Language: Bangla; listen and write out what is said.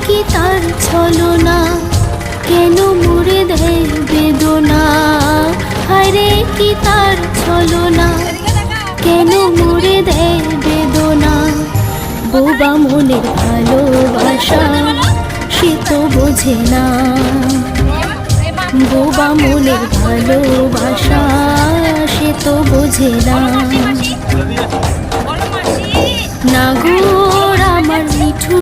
কি তার ছলনা, কেন মুড়ে দেয় বেদনা। হায়রে কি তার ছলনা, কেন মুড়ে দেয় বেদনা। বোবা মনের ভালোবাসা সে তো বোঝে না, বোবা মনের ভালোবাসা সে তো বোঝে না। নাগর আমার মিঠু